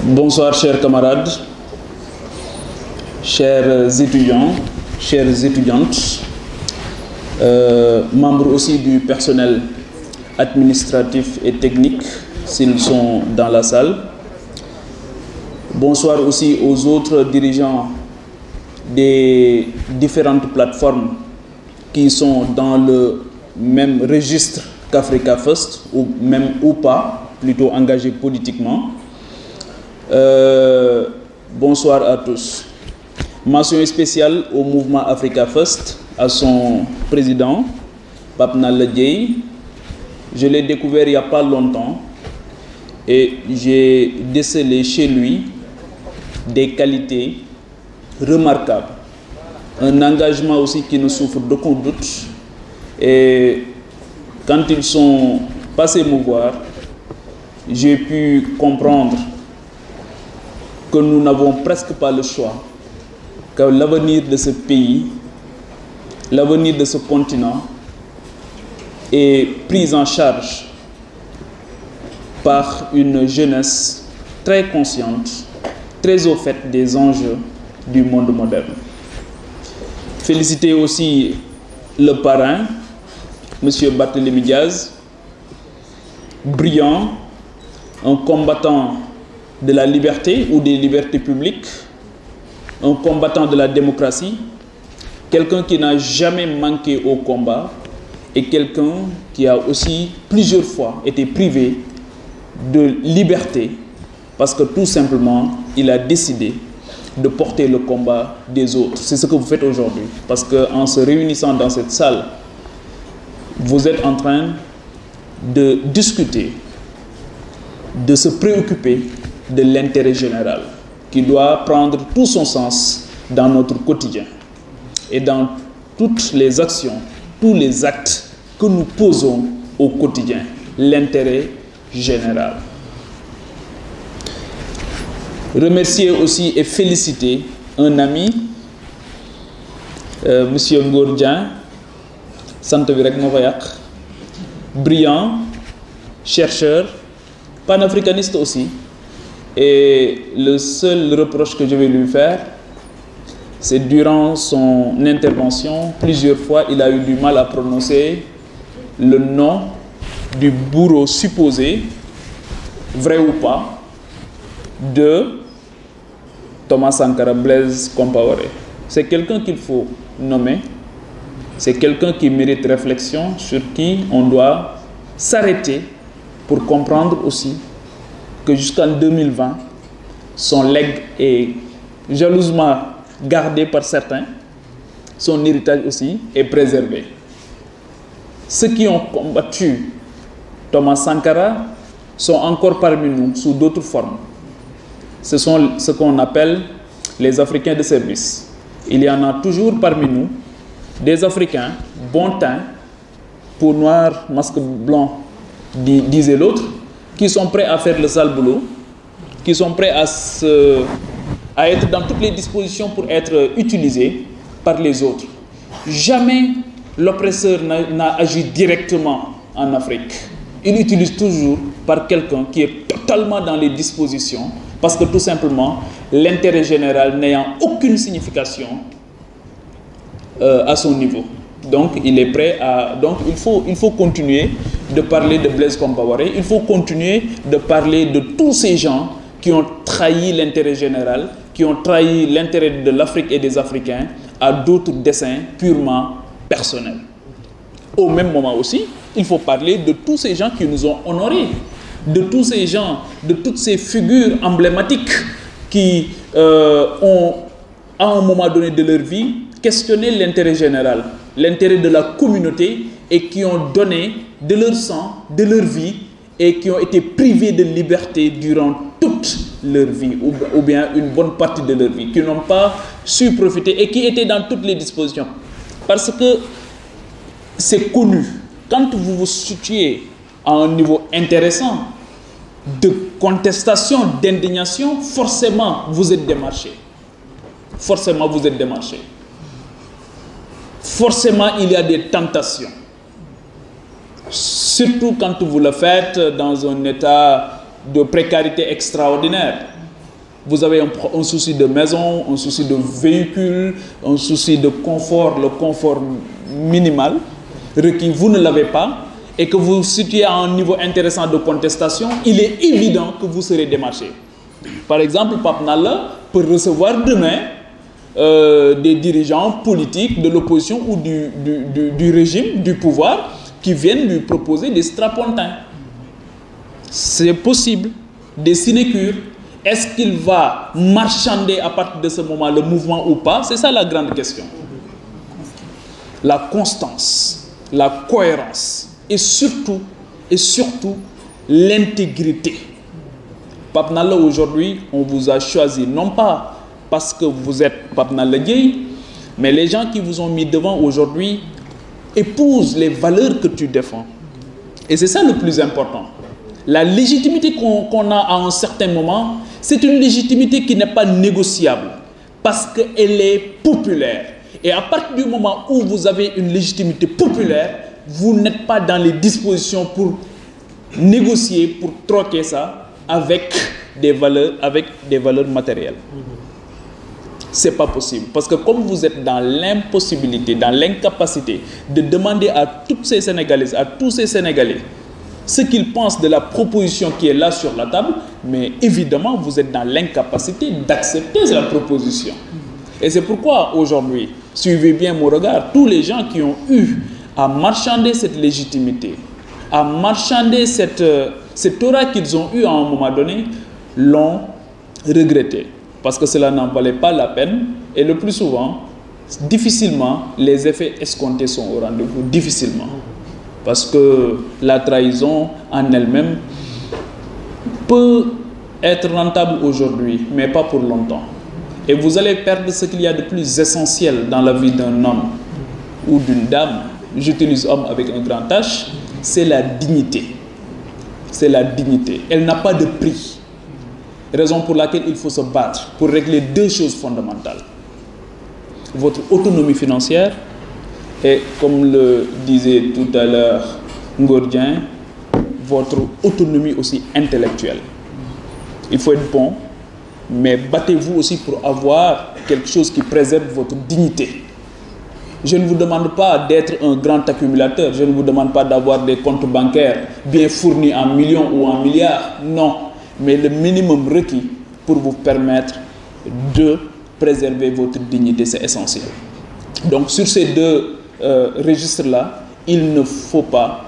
Bonsoir chers camarades, chers étudiants, chères étudiantes, membres aussi du personnel administratif et technique s'ils sont dans la salle. Bonsoir aussi aux autres dirigeants des différentes plateformes qui sont dans le même registre qu'Africa First, ou même ou pas, plutôt engagés politiquement. Bonsoir à tous. Mention spéciale au mouvement Africa First, à son président, Pape Nalla Dièye. Je l'ai découvert il n'y a pas longtemps et j'ai décelé chez lui des qualités remarquables. Un engagement aussi qui ne souffre d'aucun doute. Et quand ils sont passés me voir, j'ai pu comprendre que nous n'avons presque pas le choix, que l'avenir de ce pays, l'avenir de ce continent est pris en charge par une jeunesse très consciente, très au fait des enjeux du monde moderne. Féliciter aussi le parrain, M. Barthélémy Diaz, brillant, un combattant de la liberté ou des libertés publiques, un combattant de la démocratie, quelqu'un qui n'a jamais manqué au combat et quelqu'un qui a aussi plusieurs fois été privé de liberté parce que tout simplement il a décidé de porter le combat des autres. C'est ce que vous faites aujourd'hui, parce qu'en se réunissant dans cette salle, vous êtes en train de discuter, de se préoccuper de l'intérêt général qui doit prendre tout son sens dans notre quotidien et dans toutes les actions, tous les actes que nous posons au quotidien, l'intérêt général. Remercier aussi et féliciter un ami, M. Ngor Dieng, brillant, chercheur, panafricaniste aussi. Et le seul reproche que je vais lui faire, c'est durant son intervention, plusieurs fois, il a eu du mal à prononcer le nom du bourreau supposé, vrai ou pas, de Thomas Sankara Blaise Compaoré. C'est quelqu'un qu'il faut nommer, c'est quelqu'un qui mérite réflexion, sur qui on doit s'arrêter pour comprendre aussi que jusqu'en 2020, son legs est jalousement gardé par certains, son héritage aussi est préservé. Ceux qui ont combattu Thomas Sankara sont encore parmi nous sous d'autres formes. Ce sont ce qu'on appelle les Africains de service. Il y en a toujours parmi nous des Africains, bon teint, peau noire, masque blanc, disait l'autre, qui sont prêts à faire le sale boulot, qui sont prêts à être dans toutes les dispositions pour être utilisés par les autres. Jamais l'oppresseur n'a agi directement en Afrique. Il utilise toujours par quelqu'un qui est totalement dans les dispositions, parce que tout simplement, l'intérêt général n'ayant aucune signification à son niveau. Donc, il est prêt à... Donc, il faut continuer de parler de Blaise Compaoré. Il faut continuer de parler de tous ces gens qui ont trahi l'intérêt général, qui ont trahi l'intérêt de l'Afrique et des Africains à d'autres desseins purement personnels. Au même moment aussi, il faut parler de tous ces gens qui nous ont honorés, de tous ces gens, de toutes ces figures emblématiques qui ont, à un moment donné de leur vie, questionné l'intérêt général, l'intérêt de la communauté, et qui ont donné de leur sang, de leur vie, et qui ont été privés de liberté durant toute leur vie, ou bien une bonne partie de leur vie, qui n'ont pas su profiter et qui étaient dans toutes les dispositions. Parce que c'est connu, quand vous vous situez à un niveau intéressant de contestation, d'indignation, forcément vous êtes démarché. Forcément vous êtes démarché. Forcément il y a des tentations. Surtout quand vous le faites dans un état de précarité extraordinaire. Vous avez un souci de maison, un souci de véhicule, un souci de confort, le confort minimal requis, vous ne l'avez pas, et que vous vous situez à un niveau intéressant de contestation, il est évident que vous serez démarché. Par exemple, Pape Nalla peut recevoir demain des dirigeants politiques de l'opposition ou du régime, du pouvoir, qui viennent lui proposer des strapontins. C'est possible, des sinécures. Est-ce qu'il va marchander à partir de ce moment le mouvement ou pas? C'est ça la grande question. La constance, la cohérence et surtout l'intégrité. Pape Nalla, aujourd'hui, on vous a choisi non pas parce que vous êtes Pape Nalla Dièye, mais les gens qui vous ont mis devant aujourd'hui épousent les valeurs que tu défends. Et c'est ça le plus important. La légitimité qu'on a à un certain moment, c'est une légitimité qui n'est pas négociable parce qu'elle est populaire. Et à partir du moment où vous avez une légitimité populaire, vous n'êtes pas dans les dispositions pour négocier, pour troquer ça avec des valeurs matérielles. C'est pas possible. Parce que comme vous êtes dans l'impossibilité, dans l'incapacité de demander à toutes ces Sénégalaises, à tous ces Sénégalais, ce qu'ils pensent de la proposition qui est là sur la table, mais évidemment, vous êtes dans l'incapacité d'accepter la proposition. Et c'est pourquoi aujourd'hui, suivez bien mon regard, tous les gens qui ont eu à marchander cette légitimité, à marchander cette aura qu'ils ont eu à un moment donné, l'ont regretté. Parce que cela n'en valait pas la peine. Et le plus souvent, difficilement, les effets escomptés sont au rendez-vous. Difficilement. Parce que la trahison en elle-même peut être rentable aujourd'hui, mais pas pour longtemps. Et vous allez perdre ce qu'il y a de plus essentiel dans la vie d'un homme ou d'une dame. J'utilise homme avec un grand H, c'est la dignité. C'est la dignité. Elle n'a pas de prix. Raison pour laquelle il faut se battre pour régler deux choses fondamentales. Votre autonomie financière et, comme le disait tout à l'heure Ngordien, votre autonomie aussi intellectuelle. Il faut être bon, mais battez-vous aussi pour avoir quelque chose qui préserve votre dignité. Je ne vous demande pas d'être un grand accumulateur, je ne vous demande pas d'avoir des comptes bancaires bien fournis en millions ou en milliards, non. Mais le minimum requis pour vous permettre de préserver votre dignité, c'est essentiel. Donc sur ces deux registres-là, il ne faut pas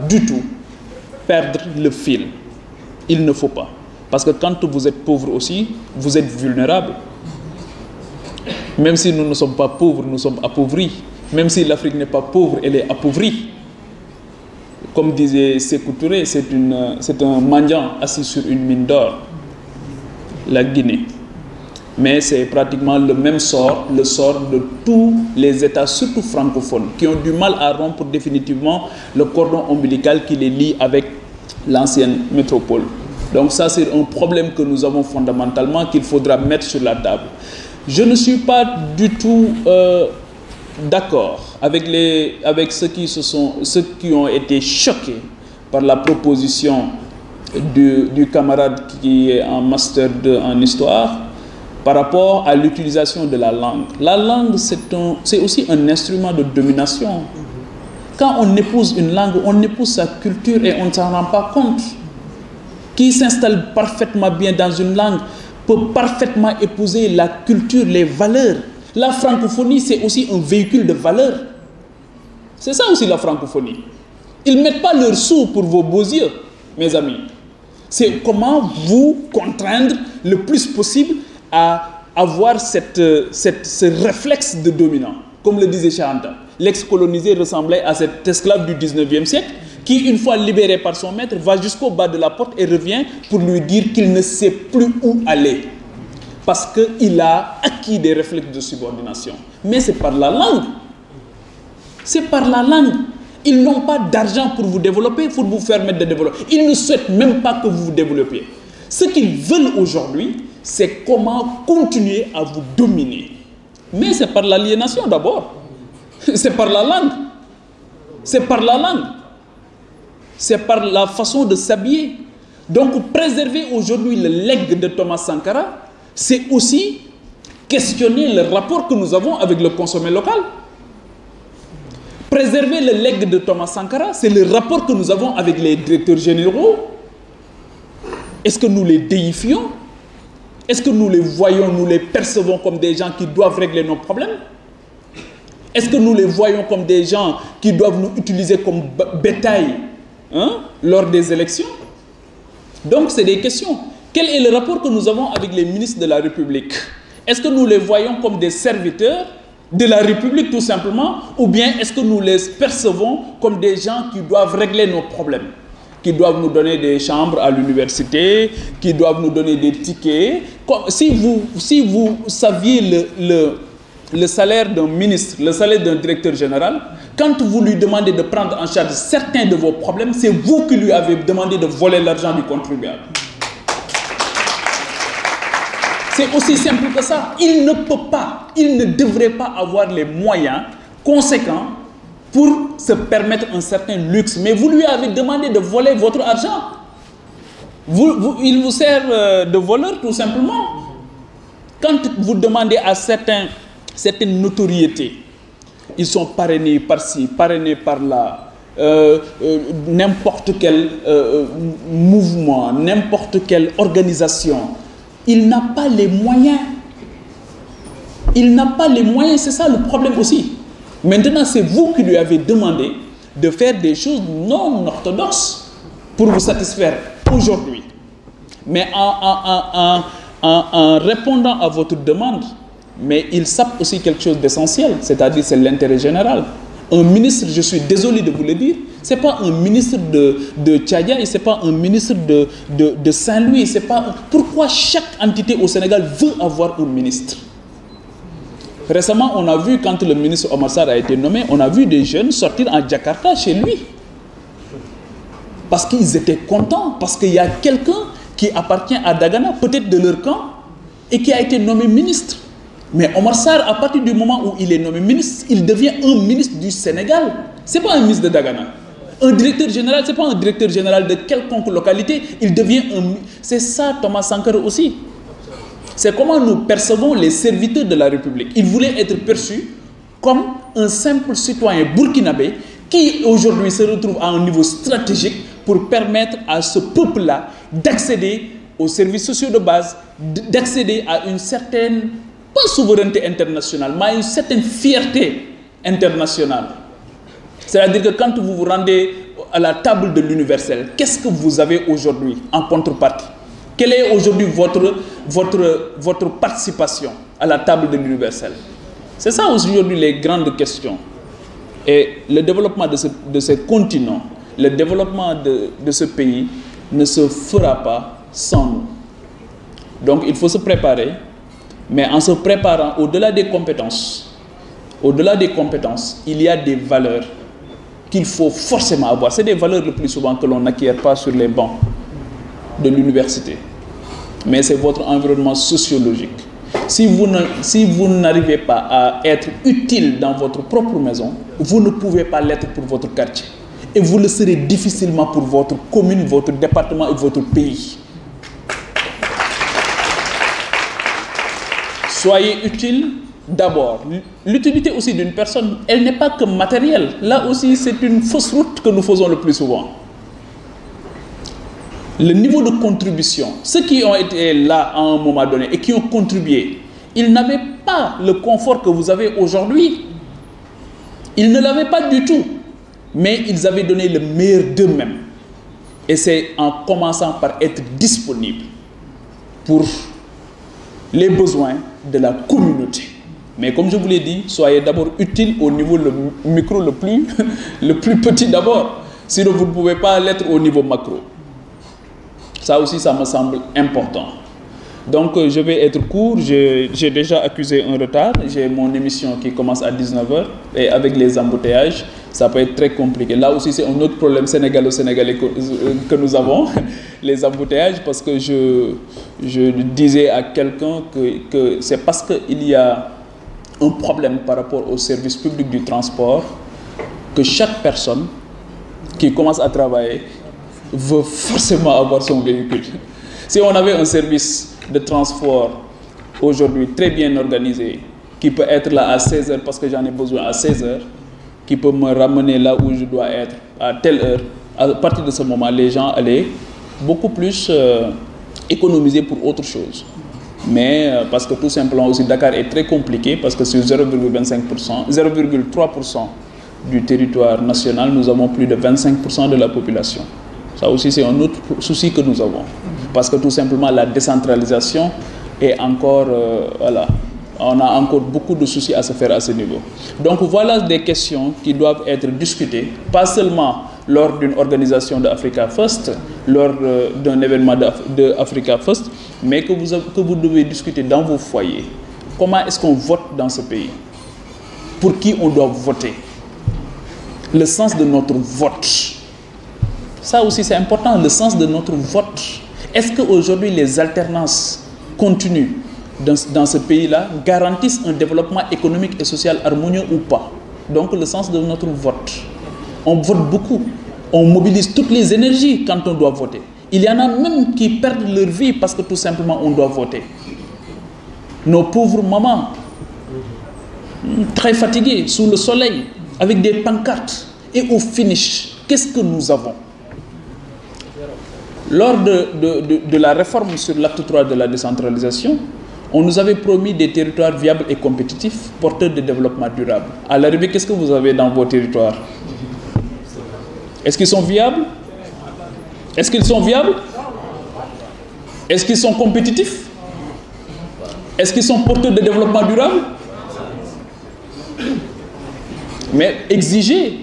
du tout perdre le fil. Il ne faut pas. Parce que quand vous êtes pauvre aussi, vous êtes vulnérable. Même si nous ne sommes pas pauvres, nous sommes appauvris. Même si l'Afrique n'est pas pauvre, elle est appauvrie. Comme disait Sékou Touré, c'est un mendiant assis sur une mine d'or, la Guinée. Mais c'est pratiquement le même sort, le sort de tous les États, surtout francophones, qui ont du mal à rompre définitivement le cordon ombilical qui les lie avec l'ancienne métropole. Donc ça, c'est un problème que nous avons fondamentalement, qu'il faudra mettre sur la table. Je ne suis pas du tout d'accord avec ceux qui ont été choqués par la proposition du camarade qui est en Master 2 en histoire par rapport à l'utilisation de la langue. La langue, c'est aussi un instrument de domination. Quand on épouse une langue, on épouse sa culture et on ne s'en rend pas compte. Qui s'installe parfaitement bien dans une langue peut parfaitement épouser la culture, les valeurs. La francophonie, c'est aussi un véhicule de valeurs. C'est ça aussi la francophonie. Ils ne mettent pas leurs sous pour vos beaux yeux, mes amis. C'est comment vous contraindre le plus possible à avoir ce réflexe de dominant. Comme le disait Charanta, l'ex-colonisé ressemblait à cet esclave du 19e siècle qui, une fois libéré par son maître, va jusqu'au bas de la porte et revient pour lui dire qu'il ne sait plus où aller. Parce qu'il a acquis des réflexes de subordination. Mais c'est par la langue. C'est par la langue. Ils n'ont pas d'argent pour vous développer, pour vous permettre de développer. Ils ne souhaitent même pas que vous vous développiez. Ce qu'ils veulent aujourd'hui, c'est comment continuer à vous dominer. Mais c'est par l'aliénation d'abord. C'est par la langue. C'est par la langue. C'est par la façon de s'habiller. Donc préserver aujourd'hui le legs de Thomas Sankara, c'est aussi questionner le rapport que nous avons avec le consommé local. Préserver le legs de Thomas Sankara, c'est le rapport que nous avons avec les directeurs généraux. Est-ce que nous les déifions? Est-ce que nous les voyons, nous les percevons comme des gens qui doivent régler nos problèmes? Est-ce que nous les voyons comme des gens qui doivent nous utiliser comme bétail lors des élections? Donc, c'est des questions. Quel est le rapport que nous avons avec les ministres de la République? Est-ce que nous les voyons comme des serviteurs de la République tout simplement? Ou bien est-ce que nous les percevons comme des gens qui doivent régler nos problèmes? Qui doivent nous donner des chambres à l'université, qui doivent nous donner des tickets. Si vous saviez le salaire d'un ministre, le salaire d'un directeur général, quand vous lui demandez de prendre en charge certains de vos problèmes, c'est vous qui lui avez demandé de voler l'argent du contribuable. C'est aussi simple que ça. Il ne peut pas, il ne devrait pas avoir les moyens conséquents pour se permettre un certain luxe. Mais vous lui avez demandé de voler votre argent. Il vous sert de voleur tout simplement. Quand vous demandez à certaines notoriétés, ils sont parrainés par-ci, parrainés par-là, n'importe quel mouvement, n'importe quelle organisation, il n'a pas les moyens. Il n'a pas les moyens, c'est ça le problème aussi. Maintenant, c'est vous qui lui avez demandé de faire des choses non orthodoxes pour vous satisfaire aujourd'hui. Mais en répondant à votre demande, mais il sape aussi quelque chose d'essentiel, c'est-à-dire c'est l'intérêt général. Un ministre, je suis désolé de vous le dire, ce n'est pas un ministre de Tchadia et ce n'est pas un ministre de Saint-Louis. Pourquoi chaque entité au Sénégal veut avoir un ministre? Récemment, on a vu, quand le ministre Omar Sarr a été nommé, on a vu des jeunes sortir en Jakarta chez lui. Parce qu'ils étaient contents, parce qu'il y a quelqu'un qui appartient à Dagana, peut-être de leur camp, et qui a été nommé ministre. Mais Omar Sarr, à partir du moment où il est nommé ministre, il devient un ministre du Sénégal. Ce n'est pas un ministre de Dagana. Un directeur général, ce n'est pas un directeur général de quelconque localité, il devient un... C'est ça Thomas Sankara aussi. C'est comment nous percevons les serviteurs de la République. Il voulait être perçu comme un simple citoyen burkinabé qui aujourd'hui se retrouve à un niveau stratégique pour permettre à ce peuple-là d'accéder aux services sociaux de base, d'accéder à une certaine, pas souveraineté internationale, mais à une certaine fierté internationale. C'est-à-dire que quand vous vous rendez à la table de l'universel, qu'est-ce que vous avez aujourd'hui en contrepartie? Quelle est aujourd'hui votre participation à la table de l'universel? C'est ça aujourd'hui les grandes questions. Et le développement de ce continent, le développement de ce pays ne se fera pas sans nous. Donc il faut se préparer, mais en se préparant au-delà des compétences, il y a des valeurs qu'il faut forcément avoir. C'est des valeurs le plus souvent que l'on n'acquiert pas sur les bancs de l'université. Mais c'est votre environnement sociologique. Si vous n'arrivez pas à être utile dans votre propre maison, vous ne pouvez pas l'être pour votre quartier. Et vous le serez difficilement pour votre commune, votre département et votre pays. Soyez utile d'abord. L'utilité aussi d'une personne, elle n'est pas que matérielle. Là aussi, c'est une fausse route que nous faisons le plus souvent. Le niveau de contribution, ceux qui ont été là à un moment donné et qui ont contribué, ils n'avaient pas le confort que vous avez aujourd'hui. Ils ne l'avaient pas du tout. Mais ils avaient donné le meilleur d'eux-mêmes. Et c'est en commençant par être disponible pour les besoins de la communauté. Mais comme je vous l'ai dit, soyez d'abord utile au niveau le micro le plus petit d'abord. Sinon, vous ne pouvez pas l'être au niveau macro. Ça aussi, ça me semble important. Donc, je vais être court. J'ai déjà accusé un retard. J'ai mon émission qui commence à 19h. Et avec les embouteillages, ça peut être très compliqué. Là aussi, c'est un autre problème sénégalo-sénégalais que nous avons. Les embouteillages, parce que je disais à quelqu'un que c'est parce qu'il y a un problème par rapport au service public du transport que chaque personne qui commence à travailler veut forcément avoir son véhicule. Si on avait un service de transport aujourd'hui très bien organisé, qui peut être là à 16 heures parce que j'en ai besoin à 16 heures, qui peut me ramener là où je dois être à telle heure, à partir de ce moment, les gens allaient beaucoup plus économiser pour autre chose. Mais parce que tout simplement aussi Dakar est très compliqué, parce que sur 0,25%, 0,3% du territoire national, nous avons plus de 25% de la population. Ça aussi c'est un autre souci que nous avons. Parce que tout simplement la décentralisation est encore, voilà, on a encore beaucoup de soucis à se faire à ce niveau. Donc voilà des questions qui doivent être discutées, pas seulement lors d'une organisation de Africa First, lors d'un événement de Africa First, mais que vous devez discuter dans vos foyers. Comment est-ce qu'on vote dans ce pays? Pour qui on doit voter? Le sens de notre vote. Ça aussi c'est important, le sens de notre vote. Est-ce qu'aujourd'hui les alternances continues dans ce pays-là garantissent un développement économique et social harmonieux ou pas? Donc le sens de notre vote. On vote beaucoup, on mobilise toutes les énergies quand on doit voter. Il y en a même qui perdent leur vie parce que tout simplement on doit voter. Nos pauvres mamans, très fatiguées, sous le soleil, avec des pancartes. Et au finish, qu'est-ce que nous avons? Lors de la réforme sur l'acte 3 de la décentralisation, on nous avait promis des territoires viables et compétitifs, porteurs de développement durable. À l'arrivée, qu'est-ce que vous avez dans vos territoires? Est-ce qu'ils sont viables? Est-ce qu'ils sont viables? Est-ce qu'ils sont compétitifs? Est-ce qu'ils sont porteurs de développement durable? Mais exigez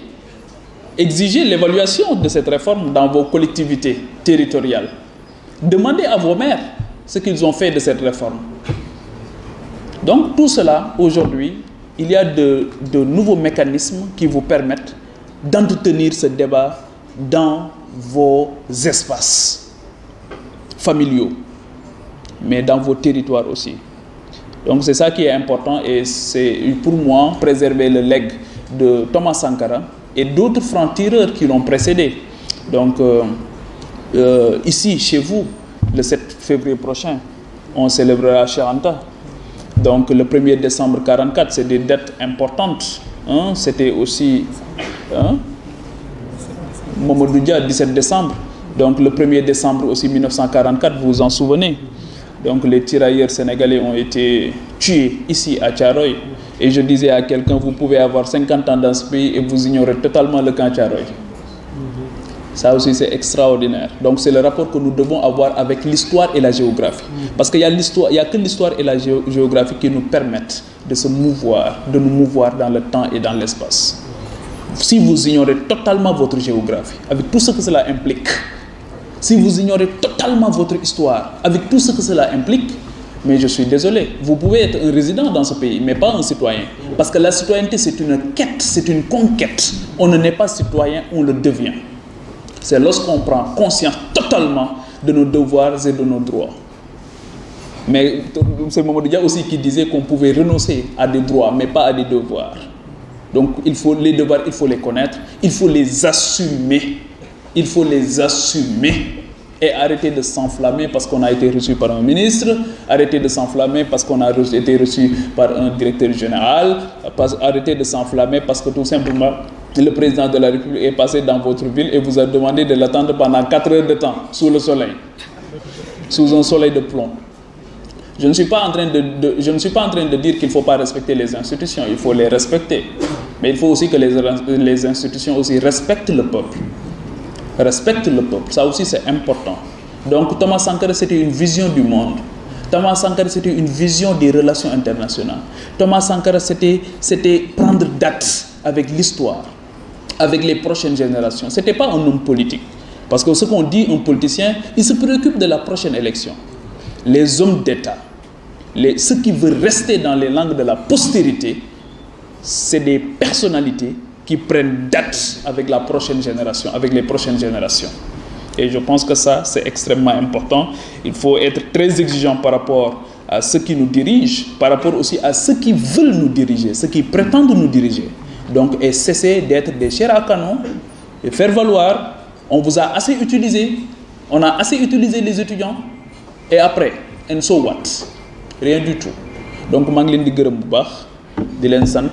l'évaluation de cette réforme dans vos collectivités territoriales. Demandez à vos maires ce qu'ils ont fait de cette réforme. Donc tout cela, aujourd'hui, il y a de nouveaux mécanismes qui vous permettent d'entretenir ce débat dans vos espaces familiaux, mais dans vos territoires aussi. Donc c'est ça qui est important, et c'est pour moi préserver le legs de Thomas Sankara et d'autres francs-tireurs qui l'ont précédé. Donc ici, chez vous, le 7 février prochain, on célébrera Cheikh Anta. Donc le 1er décembre 1944, c'est des dates importantes. Hein? C'était aussi Mamadou Dia, 17 décembre. Donc le 1er décembre aussi 1944, vous vous en souvenez. Donc les tirailleurs sénégalais ont été tués ici à Thiaroye. Et je disais à quelqu'un, vous pouvez avoir 50 ans dans ce pays et vous ignorez totalement le camp Thiaroye. Ça aussi c'est extraordinaire. Donc c'est le rapport que nous devons avoir avec l'histoire et la géographie. Parce qu'il y a que l'histoire et la géographie qui nous permettent de se mouvoir, de nous mouvoir dans le temps et dans l'espace. Si vous ignorez totalement votre géographie, avec tout ce que cela implique, si vous ignorez totalement votre histoire, avec tout ce que cela implique, mais je suis désolé, vous pouvez être un résident dans ce pays, mais pas un citoyen. Parce que la citoyenneté, c'est une quête, c'est une conquête. On ne naît pas citoyen, on le devient. C'est lorsqu'on prend conscience totalement de nos devoirs et de nos droits. Mais c'est Mamadou Dia aussi qui disait qu'on pouvait renoncer à des droits, mais pas à des devoirs. Donc les devoirs, il faut les connaître, il faut les assumer. Il faut les assumer et arrêter de s'enflammer parce qu'on a été reçu par un ministre, arrêter de s'enflammer parce qu'on a été reçu par un directeur général, arrêter de s'enflammer parce que tout simplement le président de la République est passé dans votre ville et vous a demandé de l'attendre pendant 4 heures de temps sous le soleil, sous un soleil de plomb. Je ne suis pas en train de dire qu'il ne faut pas respecter les institutions, il faut les respecter. Mais il faut aussi que les institutions aussi respectent le peuple. Respectent le peuple, ça aussi c'est important. Donc Thomas Sankara, c'était une vision du monde. Thomas Sankara, c'était une vision des relations internationales. Thomas Sankara, c'était prendre date avec l'histoire, avec les prochaines générations. Ce n'était pas un homme politique. Parce que ce qu'on dit, un politicien, il se préoccupe de la prochaine élection. Les hommes d'État, ceux qui veulent rester dans les langues de la postérité, c'est des personnalités qui prennent date avec la prochaine génération, avec les prochaines générations. Et je pense que ça, c'est extrêmement important. Il faut être très exigeant par rapport à ceux qui nous dirigent, par rapport aussi à ceux qui veulent nous diriger, ceux qui prétendent nous diriger. Donc, et cesser d'être des chairs à canon et faire valoir, on vous a assez utilisé, on a assez utilisé les étudiants, et après, and so what? Rien du tout. Donc maa ngi leen di gërëm bu baax di leen sant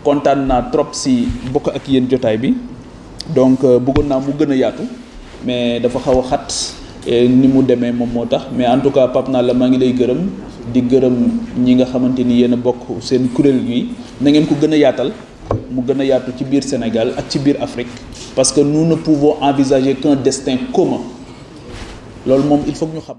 kontaan naa trop si bokk ak yéen jotaay bi donc bëggoon naa mu gën a yaatu mais dafa xaw a xat ni mu demee moom moo tax mais en tout cas Pape Nalla maa ngi lay gërëm di gërëm ñi nga xamante ni yéen a bokk seen kuréel gi na ngeen ko gën a yaatal mu gën a yaatu ci biir Sénégal ak ci biir Afrique parce que nous ne pouvons envisager qu'un destin commun loolu moom il faut que ñu xam